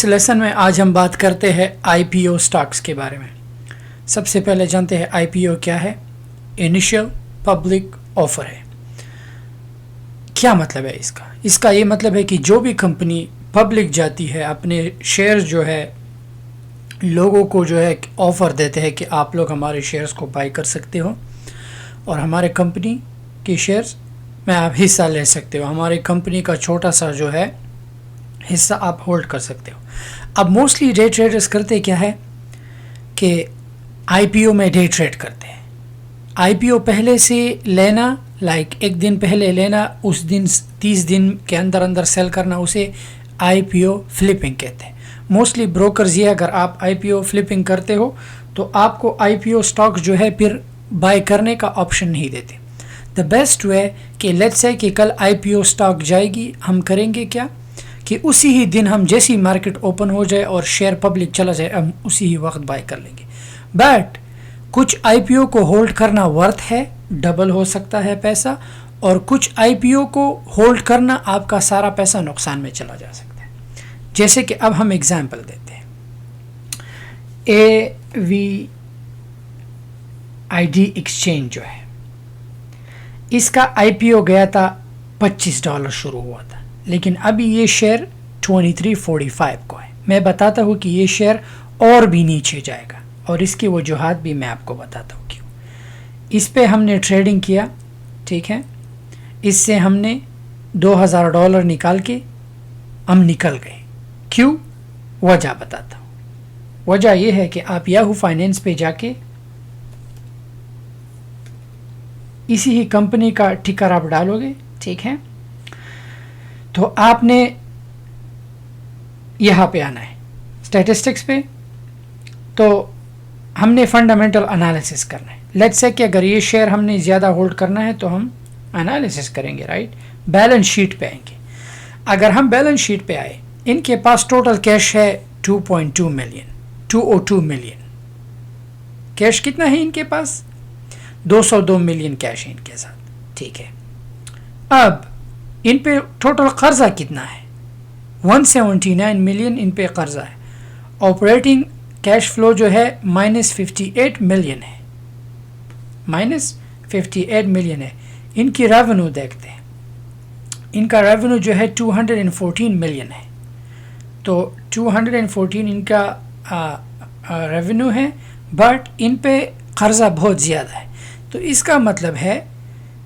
اس lesson میں آج ہم بات کرتے ہیں آئی پی او سٹاکس کے بارے میں. سب سے پہلے جانتے ہیں آئی پی او کیا ہے. انیشیل پبلک آفر ہے. کیا مطلب ہے اس کا یہ مطلب ہے کہ جو بھی کمپنی پبلک جاتی ہے اپنے شیئرز جو ہے لوگوں کو جو ہے آفر دیتے ہیں کہ آپ لوگ ہمارے شیئرز کو بائی کر سکتے ہو اور ہمارے کمپنی کے شیئرز میں آپ حصہ لے سکتے ہو. ہماری کمپنی کا چھوٹا سا جو ہے حصہ آپ ہولڈ کر سکتے ہو. اب موسٹلی ڈے ٹریڈرز کرتے کیا ہے کہ آئی پی او میں ڈے ٹریڈ کرتے ہیں. آئی پی او پہلے سے لینا، لائک ایک دن پہلے لینا، اس دن 30 دن کے اندر سیل کرنا، اسے آئی پی او فلپنگ کہتے ہیں. موسٹلی بروکرز یہ اگر آپ آئی پی او فلپنگ کرتے ہو تو آپ کو آئی پی او اسٹاک جو ہے پھر بائی کرنے کا آپشن نہیں دیتے. دا بیسٹ وے کہ لیٹس سے کہ کل آئی پی او اسٹاک جائے گی، ہم کریں گے کیا کہ اسی ہی دن ہم جیسی مارکیٹ اوپن ہو جائے اور شیئر پبلک چلا جائے ہم اسی ہی وقت بائی کر لیں گے. بٹ کچھ آئی پی او کو ہولڈ کرنا ورتھ ہے، ڈبل ہو سکتا ہے پیسہ، اور کچھ آئی پی او کو ہولڈ کرنا آپ کا سارا پیسہ نقصان میں چلا جا سکتا ہے. جیسے کہ اب ہم ایگزامپل دیتے ہیں. اے وی آئی ڈی ایکسچینج جو ہے اس کا آئی پی او گیا تھا $25 شروع ہوا تھا، لیکن ابھی یہ شیئر 23.45 کو ہے. میں بتاتا ہوں کہ یہ شیئر اور بھی نیچے جائے گا اور اس کی وجوہات بھی میں آپ کو بتاتا ہوں کیوں. اس پہ ہم نے ٹریڈنگ کیا، ٹھیک ہے، اس سے ہم نے $2000 نکال کے ہم نکل گئے. کیوں؟ وجہ بتاتا ہوں. وجہ یہ ہے کہ آپ یاہو فائنینس پہ جا کے اسی ہی کمپنی کا ٹکر آپ ڈالو گے، ٹھیک ہے، تو آپ نے یہاں پہ آنا ہے اسٹیٹسٹکس پہ. تو ہم نے فنڈامنٹل انالیسس کرنا ہے. لیٹس سے کہ اگر یہ شیئر ہم نے زیادہ ہولڈ کرنا ہے تو ہم انالیسس کریں گے، رائٹ. بیلنس شیٹ پہ آئیں گے. اگر ہم بیلنس شیٹ پہ آئے، ان کے پاس ٹوٹل کیش ہے 2.2 ملین، 202 ملین. کیش کتنا ہے ان کے پاس؟ 202 ملین کیش ہے ان کے ساتھ، ٹھیک ہے. اب ان پہ ٹوٹل قرضہ کتنا ہے؟ 179 ملین ان پہ قرضہ ہے. آپریٹنگ کیش فلو جو ہے -58 ملین ہے، -58 ملین ہے. ان کی ریونیو دیکھتے ہیں. ان کا ریونیو جو ہے 214 ملین ہے. تو 214 ان کا ریونیو ہے، بٹ ان پہ قرضہ بہت زیادہ ہے. تو اس کا مطلب ہے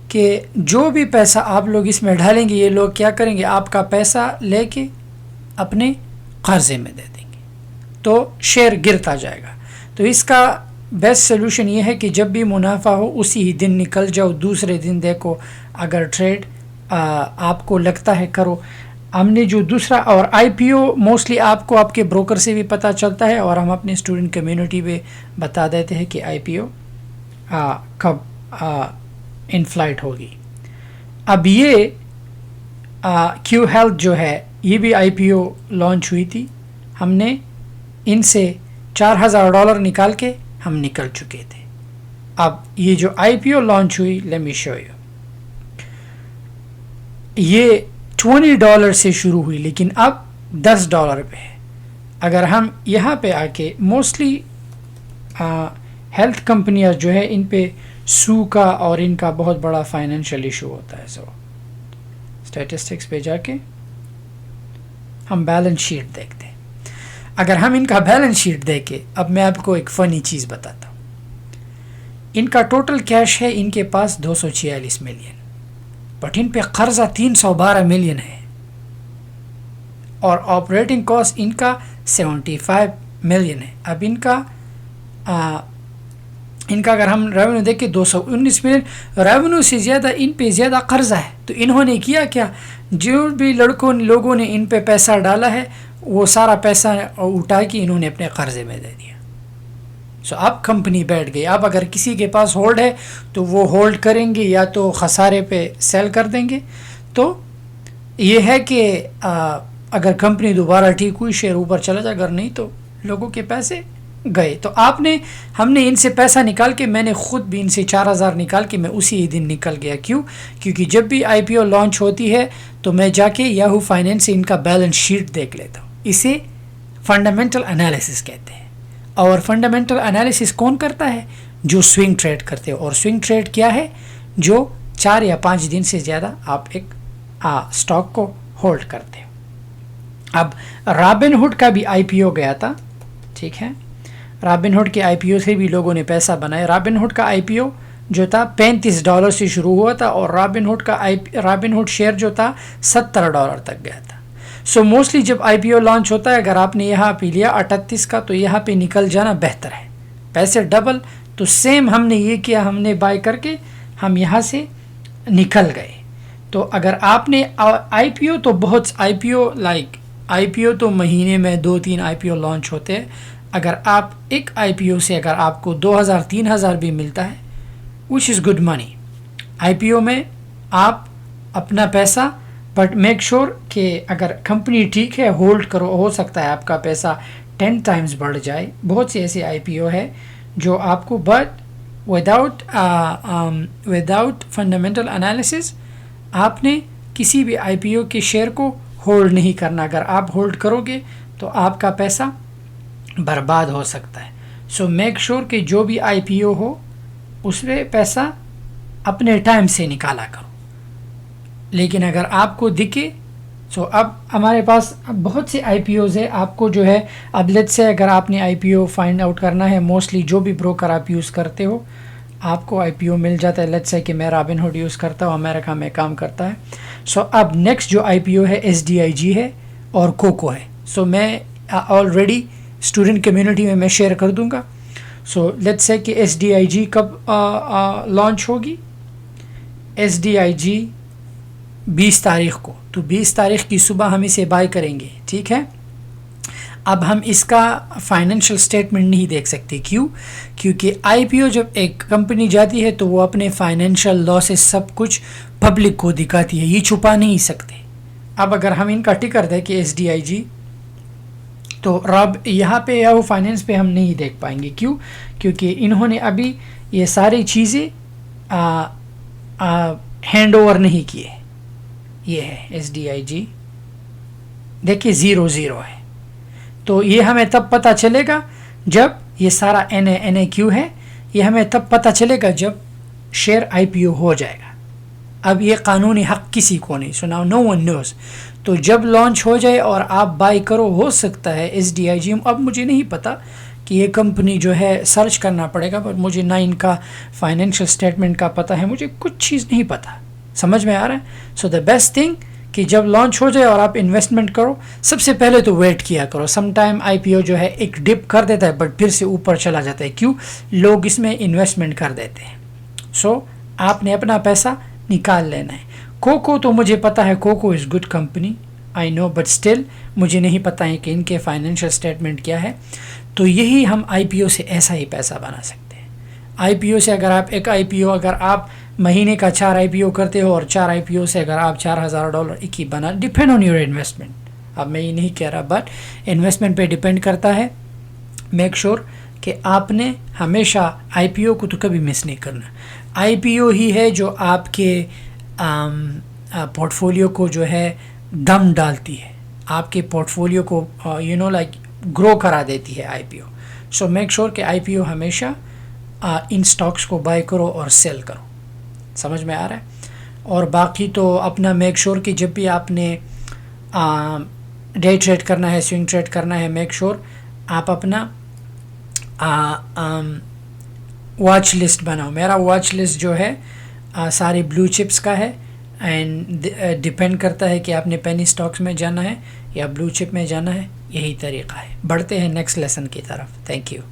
کہ جو بھی پیسہ آپ لوگ اس میں ڈالیں گے، یہ لوگ کیا کریں گے، آپ کا پیسہ لے کے اپنے قرضے میں دے دیں گے، تو شیئر گرتا جائے گا. تو اس کا بیسٹ سلوشن یہ ہے کہ جب بھی منافع ہو اسی ہی دن نکل جاؤ، دوسرے دن دیکھو. اگر ٹریڈ آپ کو لگتا ہے کرو. ہم نے جو دوسرا، اور آئی پی او موسٹلی آپ کو آپ کے بروکر سے بھی پتہ چلتا ہے، اور ہم اپنے اسٹوڈنٹ کمیونٹی پہ بتا دیتے ہیں کہ آئی پی او کب ان فلائٹ ہوگی. اب یہ کیو ہیلتھ جو ہے یہ بھی آئی پی او لانچ ہوئی تھی. ہم نے ان سے $4000 نکال کے ہم نکل چکے تھے. اب یہ جو آئی پی او لانچ ہوئی، لیٹ می شو یو، یہ $20 سے شروع ہوئی لیکن اب $10 پہ ہے. اگر ہم یہاں پہ آ کے موسٹلی ہیلتھ کمپنیاں جو ہے ان پہ سو کا اور ان کا بہت بڑا فائنینشیل ایشو ہوتا ہے. سو اسٹیٹسٹکس پہ جا کے ہم بیلنس شیٹ دیکھتے ہیں. اگر ہم ان کا بیلنس شیٹ دیکھیں، اب میں آپ کو ایک فنی چیز بتاتا ہوں. ان کا ٹوٹل کیش ہے ان کے پاس 246 ملین، بٹ ان پہ قرضہ 312 ملین ہے، اور آپریٹنگ کاسٹ ان کا 75 ملین ہے. اب ان کا اگر ہم ریونیو دیکھیں 219 ملین، ریونیو سے زیادہ ان پہ زیادہ قرضہ ہے. تو انہوں نے کیا جو بھی لوگوں نے ان پہ پیسہ ڈالا ہے وہ سارا پیسہ اٹھا کے انہوں نے اپنے قرضے میں دے دیا. سو اب کمپنی بیٹھ گئی. اب اگر کسی کے پاس ہولڈ ہے تو وہ ہولڈ کریں گے یا تو خسارے پہ سیل کر دیں گے. تو یہ ہے کہ اگر کمپنی دوبارہ ٹھیک ہوئی شیئر اوپر چلا جائے، اگر نہیں تو لوگوں کے پیسے گئے. تو ہم نے ان سے پیسہ نکال کے، میں نے خود بھی ان سے 4000 نکال کے میں اسی دن نکل گیا. کیونکہ جب بھی آئی پی او لانچ ہوتی ہے تو میں جا کے یاہو فائنینس سے ان کا بیلنس شیٹ دیکھ لیتا ہوں. اسے فنڈامنٹل انالیسس کہتے ہیں. اور فنڈامنٹل انالیسس کون کرتا ہے؟ جو سوئنگ ٹریڈ کرتے ہیں. اور سوئنگ ٹریڈ کیا ہے؟ جو 4 یا 5 دن سے زیادہ آپ ایک اسٹاک کو ہولڈ کرتے ہو. اب رابن ہوڈ کا بھی آئی پی او گیا تھا، ٹھیک ہے. رابن ہوڈ کے آئی پی او سے بھی لوگوں نے پیسہ بنایا. رابن ہوڈ کا آئی پی او جو تھا $35 سے شروع ہوا تھا، اور رابن ہوڈ شیئر جو تھا $70 تک گیا تھا. سو موسٹلی جب آئی پی او لانچ ہوتا ہے، اگر آپ نے یہاں پہ لیا 38 کا، تو یہاں پہ نکل جانا بہتر ہے. پیسے ڈبل. تو سیم ہم نے یہ کیا، ہم نے بائی کر کے ہم یہاں سے نکل گئے. تو اگر آپ نے آئی پی او تو بہت آئی پی او تو مہینے میں 2-3 آئی پی او لانچ ہوتے ہیں. اگر آپ ایک آئی پی او سے اگر آپ کو 2,000-3,000 بھی ملتا ہے، وچ از گڈ منی. آئی پی او میں آپ اپنا پیسہ، بٹ میک شور کہ اگر کمپنی ٹھیک ہے ہولڈ کرو، ہو سکتا ہے آپ کا پیسہ 10 ٹائمز بڑھ جائے. بہت سے ایسے آئی پی او ہے جو آپ کو، بٹ وداؤٹ فنڈامنٹل انالیسس آپ نے کسی بھی آئی پی او کے شیئر کو ہولڈ نہیں کرنا. اگر آپ ہولڈ کرو گے تو آپ کا پیسہ برباد ہو سکتا ہے. سو میک شور کہ جو بھی آئی پی او ہو اس میں پیسہ اپنے ٹائم سے نکالا کرو. لیکن اگر آپ کو دکھے، سو اب ہمارے پاس بہت سے آئی پی اوز ہے. آپ کو جو ہے اب لیٹ سے اگر آپ نے آئی پی او فائنڈ آؤٹ کرنا ہے، موسٹلی جو بھی بروکر آپ یوز کرتے ہو آپ کو آئی پی او مل جاتا ہے. لیٹ سے کہ میں رابن ہوڈ یوز کرتا ہوں، امریکہ میں کام کرتا ہے. سو اب نیکسٹ جو آئی پی او ہے SDIG ہے اور کوکو ہے. سو میں آلریڈی اسٹوڈنٹ کمیونٹی میں شیئر کر دوں گا. سو لیٹ سے کہ SDIG کب لانچ ہوگی؟ SDIG 20 تاریخ کو. تو 20 تاریخ کی صبح ہم اسے بائی کریں گے، ٹھیک ہے. اب ہم اس کا فائنینشیل اسٹیٹمنٹ نہیں دیکھ سکتے. کیوں؟ کیونکہ آئی پی او جب ایک کمپنی جاتی ہے تو وہ اپنے فائنینشیل لاسز سب کچھ پبلک کو دکھاتی ہے، یہ چھپا نہیں سکتے. اب اگر ہم ان کا ٹکر دیکھیں SDIG، تو یہاں پہ یا وہ فائنینس پہ ہم نہیں دیکھ پائیں گے. کیوں؟ کیونکہ انہوں نے ابھی یہ ساری چیزیں ہینڈ اوور نہیں کیے. یہ ہے SDIG، دیکھیے 0 ہے. تو یہ ہمیں تب پتہ چلے گا جب یہ سارا NAQ ہے، یہ ہمیں تب پتہ چلے گا جب شیئر آئی پی او ہو جائے گا. اب یہ قانونی حق کسی کو نہیں سنا، نو ون نوز. تو جب لانچ ہو جائے اور آپ بائی کرو، ہو سکتا ہے SDIG. اب مجھے نہیں پتا کہ یہ کمپنی جو ہے، سرچ کرنا پڑے گا، پر مجھے نہ ان کا فائنینشیل اسٹیٹمنٹ کا پتہ ہے، مجھے کچھ چیز نہیں پتہ. سمجھ میں آ رہا ہے؟ سو دا بیسٹ تھنگ کہ جب لانچ ہو جائے اور آپ انویسٹمنٹ کرو، سب سے پہلے تو ویٹ کیا کرو. سم ٹائم آئی پی او جو ہے ایک ڈپ کر دیتا ہے، بٹ پھر سے اوپر چلا جاتا ہے. کیوں؟ لوگ اس میں انویسٹمنٹ کر دیتے ہیں. سو آپ نے اپنا پیسہ نکال لینا ہے. کوکو تو مجھے پتا ہے، Coco is good company, I know, but still مجھے نہیں پتہ ہے کہ ان کے فائنینشیل اسٹیٹمنٹ کیا ہے. تو یہی ہم آئی پی او سے ایسا ہی پیسہ بنا سکتے ہیں. آئی پی او سے اگر آپ ایک آئی پی او، اگر آپ مہینے کا 4 آئی پی او کرتے ہو، اور 4 آئی پی او سے اگر آپ $4,000 ایک ہی بنا، ڈپینڈ آن یور انویسٹمنٹ. اب میں یہ نہیں کہہ رہا، بٹ انویسٹمنٹ پہ ڈپینڈ کرتا ہے. میک شور کہ آپ نے ہمیشہ آئی پی او کو تو کبھی مس نہیں کرنا. آئی پی او ہی ہے جو آپ کے پورٹ فولیو کو جو ہے دم ڈالتی ہے، آپ کے پورٹ فولیو کو گرو کرا دیتی ہے آئی پی او. سو میک شور کہ آئی پی او ہمیشہ ان سٹاکس کو بائی کرو اور سیل کرو. سمجھ میں آ رہا ہے؟ اور باقی تو اپنا میک شور کہ جب بھی آپ نے ڈے ٹریڈ کرنا ہے، سوئنگ ٹریڈ کرنا ہے، میک شور آپ اپنا واچ لسٹ بناؤ. میرا واچ لسٹ جو ہے سارے بلو چپس کا ہے، اینڈ ڈپینڈ کرتا ہے کہ آپ نے پینی سٹاکس میں جانا ہے یا بلو چپ میں جانا ہے. یہی طریقہ ہے. بڑھتے ہیں نیکسٹ لیسن کی طرف. Thank you.